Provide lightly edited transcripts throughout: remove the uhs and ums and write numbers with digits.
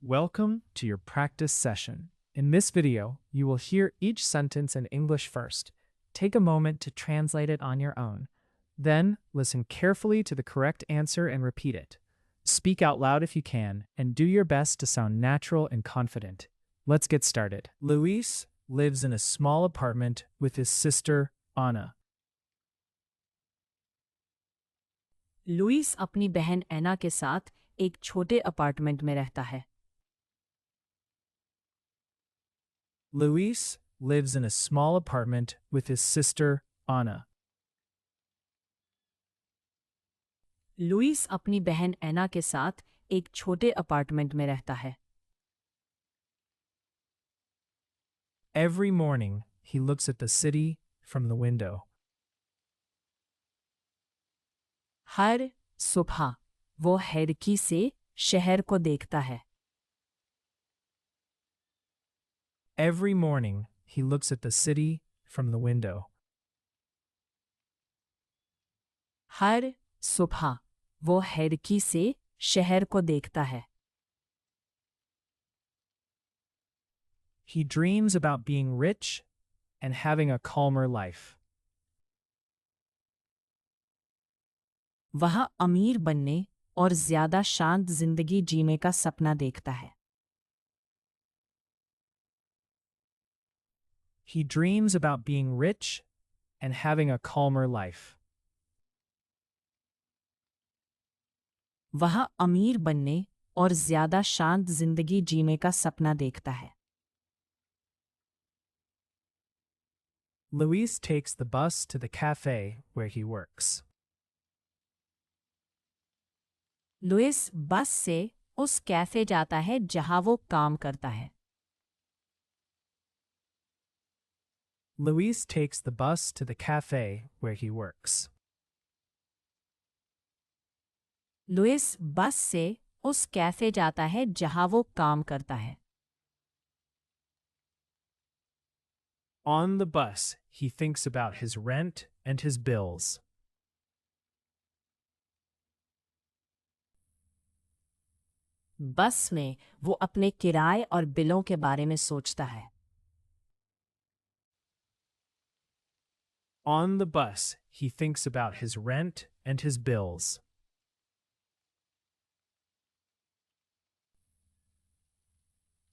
Welcome to your practice session. In this video, you will hear each sentence in English first. Take a moment to translate it on your own. Then, listen carefully to the correct answer and repeat it. Speak out loud if you can, and do your best to sound natural and confident. Let's get started. Luis lives in a small apartment with his sister, Anna. Louis अपनी बहन एना के साथ एक छोटे apartment में रहता है। Luis lives in a small apartment with his sister, Anna. Louis अपनी बहन एना के साथ एक छोटे अपार्टमेंट में रहता है। Every morning, he looks at the city from the window. हर सुबह वो खिड़की से शहर को देखता है। Every morning, he looks at the city from the window. हर सुबह वो खिड़की से शहर को देखता है। He dreams about being rich and having a calmer life. वह अमीर बनने और ज्यादा शांत जिंदगी जीने का सपना देखता है। He dreams about being rich and having a calmer life. वह अमीर बनने और ज्यादा शांत जिंदगी जीने का सपना देखता है। Luis takes the bus to the cafe where he works. Louis bus से उस कैफे जाता है जहां वो काम करता है। Luis takes the bus to the cafe where he works. Louis bus से उस कैफे जाता है जहां वो काम करता है। On the bus, he thinks about his rent and his bills. बस में वो अपने किराए और बिलों के बारे में सोचता है। On the bus, he thinks about his rent and his bills.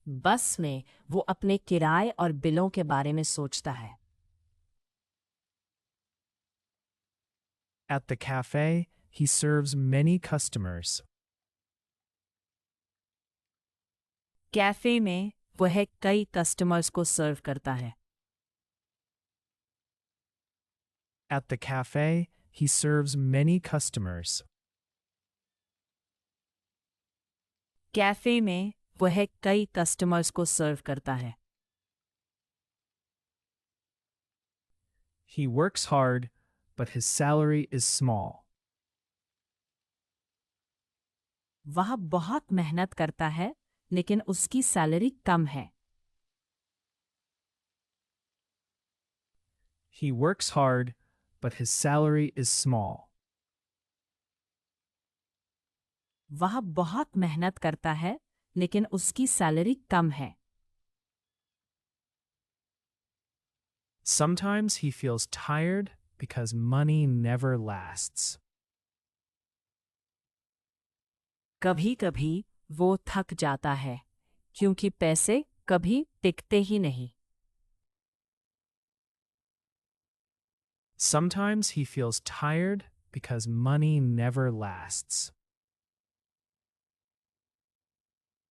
बस में वो अपने किराए और बिलों के बारे में सोचता है। At the cafe, he serves many customers. Cafe में वह कई कस्टमर्स को सर्व करता है। At the cafe, he serves many customers. Cafe में वह कई कस्टमर्स को सर्व करता है। He works hard, but his salary is small. वह बहुत मेहनत करता है लेकिन उसकी सैलरी कम है। He works hard, but his salary is small. वह बहुत मेहनत करता है लेकिन उसकी सैलरी कम है। Sometimes he feels tired because money never lasts. कभी-कभी वो थक जाता है क्योंकि पैसे कभी टिकते ही नहीं। Sometimes he feels tired because money never lasts.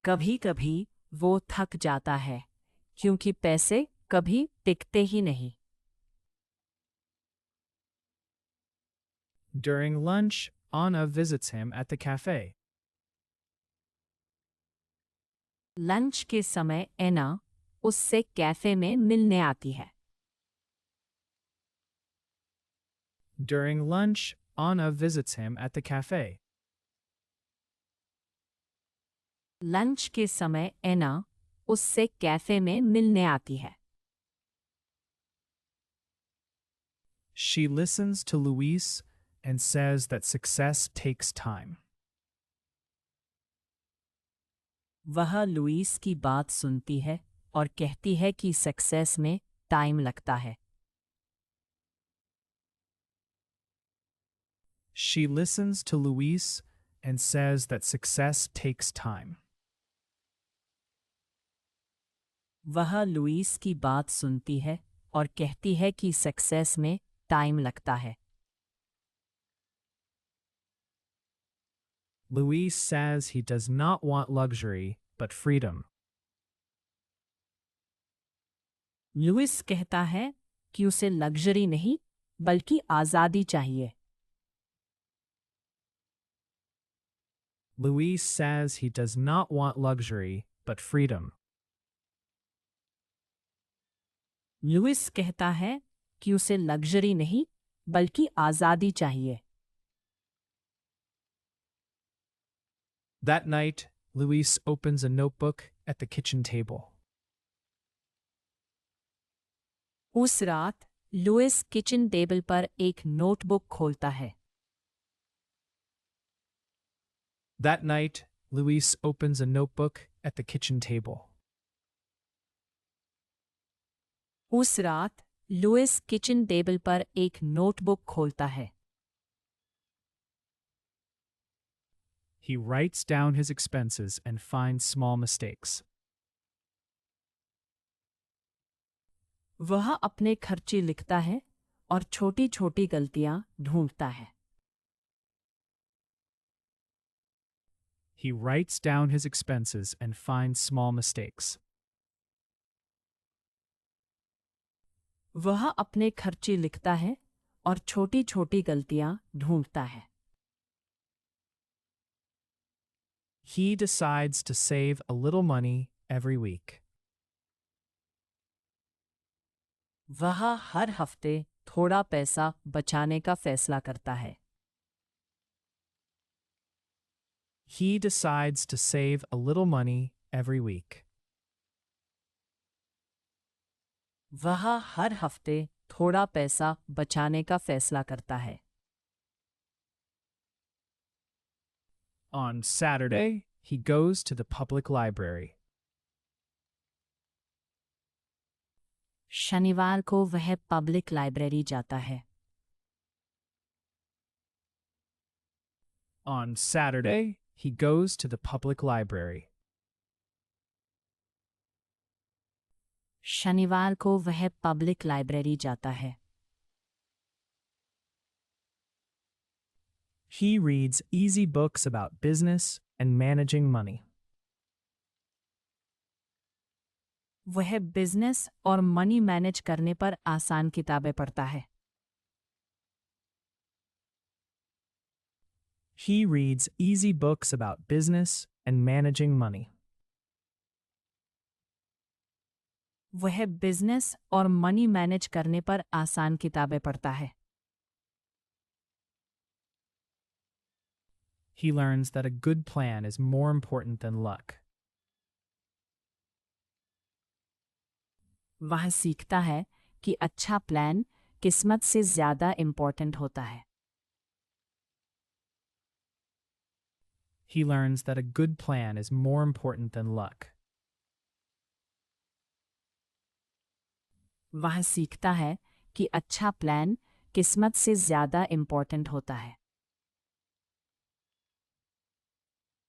कभी-कभी वो थक जाता है क्योंकि पैसे कभी टिकते ही नहीं। During lunch, Anna visits him at the cafe. Lunch के समय एना उससे कैफे में मिलने आती है। During lunch, Anna visits him at the cafe. Lunch के समय एना उससे कैफे में मिलने आती है। She listens to Luis and says that success takes time. वह लुइस की बात सुनती है और कहती है कि सक्सेस में टाइम लगता है। She listens to Luis and says that success takes time. वह लुइस की बात सुनती है और कहती है कि सक्सेस में टाइम लगता है। Luis says he does not want luxury, but freedom. Louis कहता है कि उसे लग्जरी नहीं बल्कि आज़ादी चाहिए। Luis says he does not want luxury, but freedom. Louis कहता है कि उसे लग्जरी नहीं बल्कि आज़ादी चाहिए। That night, Luis opens a notebook at the kitchen table. उस रात लुइस किचन टेबल पर एक नोटबुक खोलता है। That night, Luis opens a notebook at the kitchen table. उस रात लुइस किचन टेबल पर एक नोटबुक खोलता है। He writes down his expenses and finds small mistakes. वह अपने खर्चे लिखता है और छोटी छोटी गलतियां ढूंढता है। He writes down his expenses and finds small mistakes. वह अपने खर्चे लिखता है और छोटी छोटी गलतियां ढूंढता है। He decides to save a little money every week. वह हर हफ्ते थोड़ा पैसा बचाने का फैसला करता है। He decides to save a little money every week. वह हर हफ्ते थोड़ा पैसा बचाने का फैसला करता है। On Saturday, he goes to the public library. शनिवार को वह पब्लिक लाइब्रेरी जाता है। On Saturday, he goes to the public library. शनिवार को वह पब्लिक लाइब्रेरी जाता है। He reads easy books about business and managing money. वह बिजनेस और मनी मैनेज करने पर आसान किताबें पढ़ता है। He reads easy books about business and managing money. वह बिजनेस और मनी मैनेज करने पर आसान किताबें पढ़ता है। He learns that a good plan is more important than luck. वह सीखता है कि अच्छा प्लान किस्मत से ज्यादा इम्पोर्टेंट होता है। He learns that a good plan is more important than luck. वह सीखता है कि अच्छा प्लान किस्मत से ज्यादा इम्पोर्टेंट होता है।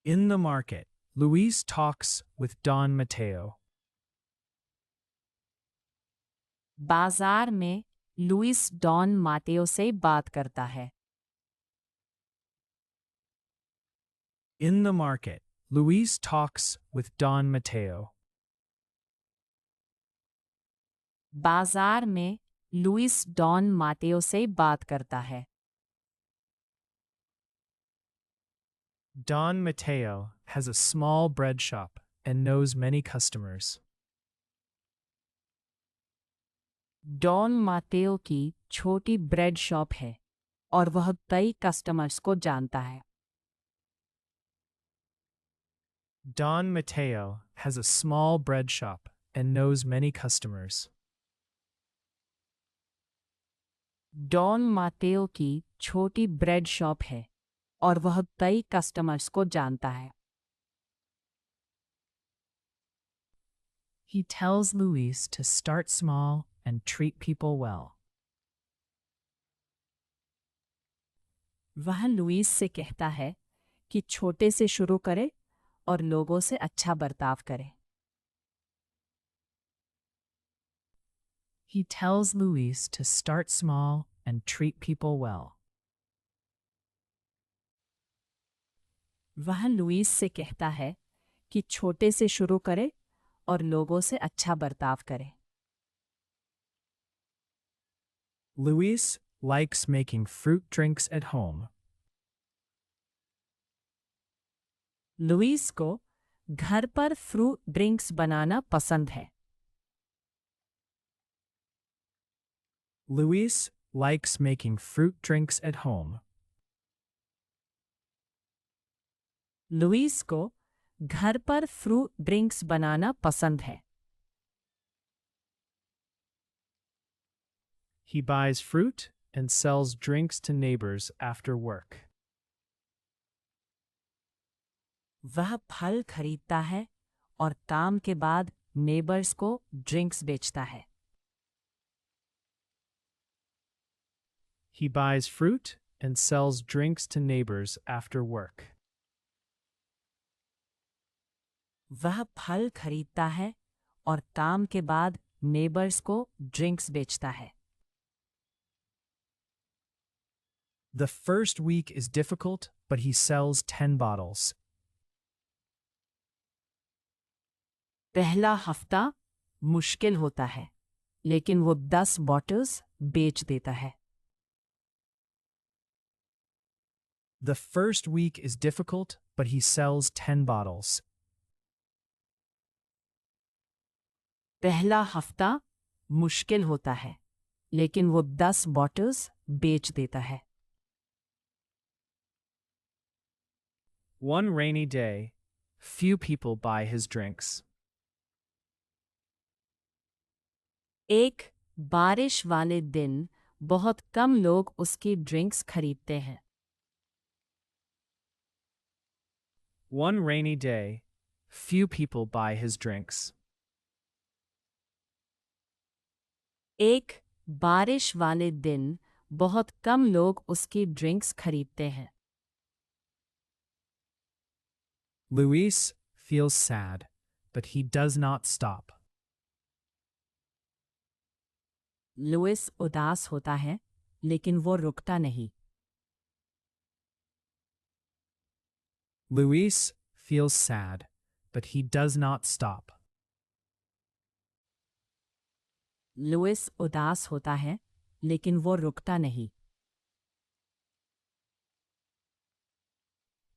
In the market, Luis talks with Don Mateo. बाजार में लुइस डॉन मातेओ से बात करता है। In the market, Luis talks with Don Mateo. बाजार में लुइस डॉन मातेओ से बात करता है। Don Mateo has a small bread shop and knows many customers. Don Mateo की छोटी ब्रेड शॉप है और वह कई कस्टमर्स को जानता है। Don Mateo has a small bread shop and knows many customers. Don Mateo की छोटी ब्रेड शॉप है और वह कई कस्टमर्स को जानता है। He tells Luis to start small and treat people well. वह लुइस से कहता है कि छोटे से शुरू करे और लोगों से अच्छा बर्ताव करे। He tells Luis to start small and treat people well. वह लुइस से कहता है कि छोटे से शुरू करे और लोगों से अच्छा बर्ताव करे। Luis likes making fruit drinks at home. Louis को घर पर फ्रूट ड्रिंक्स बनाना पसंद है। Luis likes making fruit drinks at home. Louis को घर पर फ्रूट ड्रिंक्स बनाना पसंद है। He buys fruit and sells drinks to neighbors after work. वह फल खरीदता है और काम के बाद नेबर्स को ड्रिंक्स बेचता है। He buys fruit and sells drinks to neighbors after work. वह फल खरीदता है और काम के बाद नेबर्स को ड्रिंक्स बेचता है। The first week is difficult, but he sells 10 bottles. पहला हफ्ता मुश्किल होता है, लेकिन वो 10 बॉटल्स बेच देता है। The first week is difficult, but he sells 10 bottles. पहला हफ्ता मुश्किल होता है, लेकिन वो 10 बॉटल्स बेच देता है। One rainy day, few people buy his drinks. एक बारिश वाले दिन बहुत कम लोग उसकी ड्रिंक्स खरीदते हैं। One rainy day, few people buy his drinks. एक बारिश वाले दिन बहुत कम लोग उसकी ड्रिंक्स खरीदते हैं। Luis feels sad, but he does not stop. Louis उदास होता है, लेकिन वो रुकता नहीं। Luis feels sad, but he does not stop. Louis उदास होता है, लेकिन वो रुकता नहीं।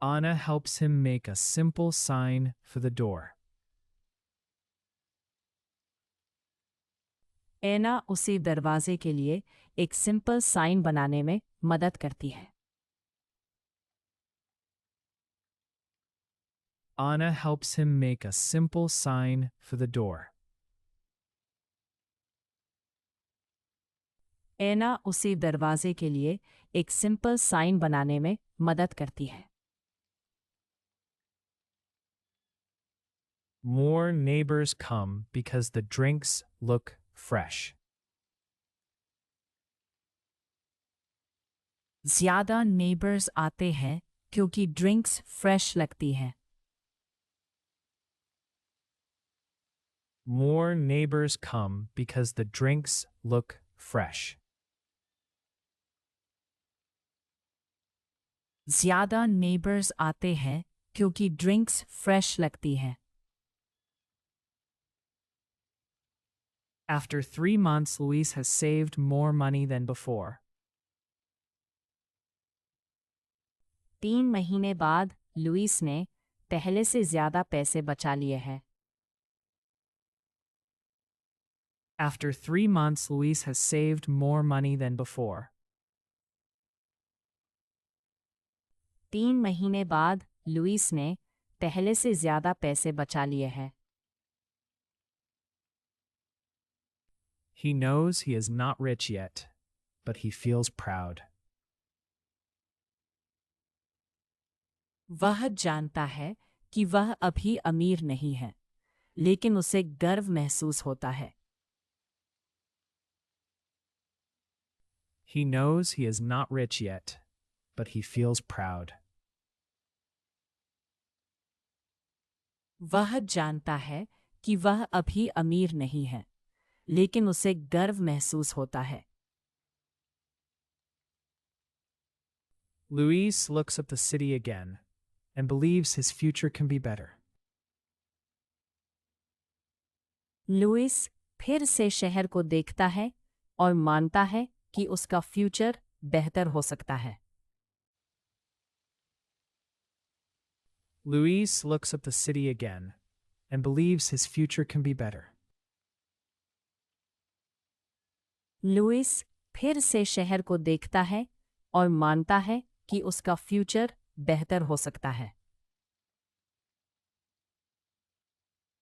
Anna helps him make a simple sign for the door. एना उसी दरवाजे के लिए एक सिंपल साइन बनाने में मदद करती है। Anna helps him make a simple sign for the door. एना उसी दरवाजे के लिए एक सिंपल साइन बनाने में मदद करती है। More neighbors come because the drinks look fresh. ज्यादा नेबर्स आते हैं क्योंकि ड्रिंक्स फ्रेश लगती हैं। More neighbors come because the drinks look fresh. ज्यादा नेबर्स आते हैं क्योंकि ड्रिंक्स फ्रेश लगती हैं। After 3 months, Luis has saved more money than before. 3 महीने बाद लुइस ने पहले से ज्यादा पैसे बचा लिए हैं। After 3 months, Luis has saved more money than before. 3 महीने बाद लुइस ने पहले से ज्यादा पैसे बचा लिए हैं। He knows he is not rich yet, but he feels proud. वह जानता है कि वह अभी अमीर नहीं है, लेकिन उसे गर्व महसूस होता है। He knows he is not rich yet, but he feels proud. वह जानता है कि वह अभी अमीर नहीं है, लेकिन उसे गर्व महसूस होता है। Luis looks at the city again and believes his future can be better. Louis फिर से शहर को देखता है और मानता है कि उसका फ्यूचर बेहतर हो सकता है। Luis looks at the city again and believes his future can be better. Louis फिर से शहर को देखता है और मानता है कि उसका फ्यूचर बेहतर हो सकता है।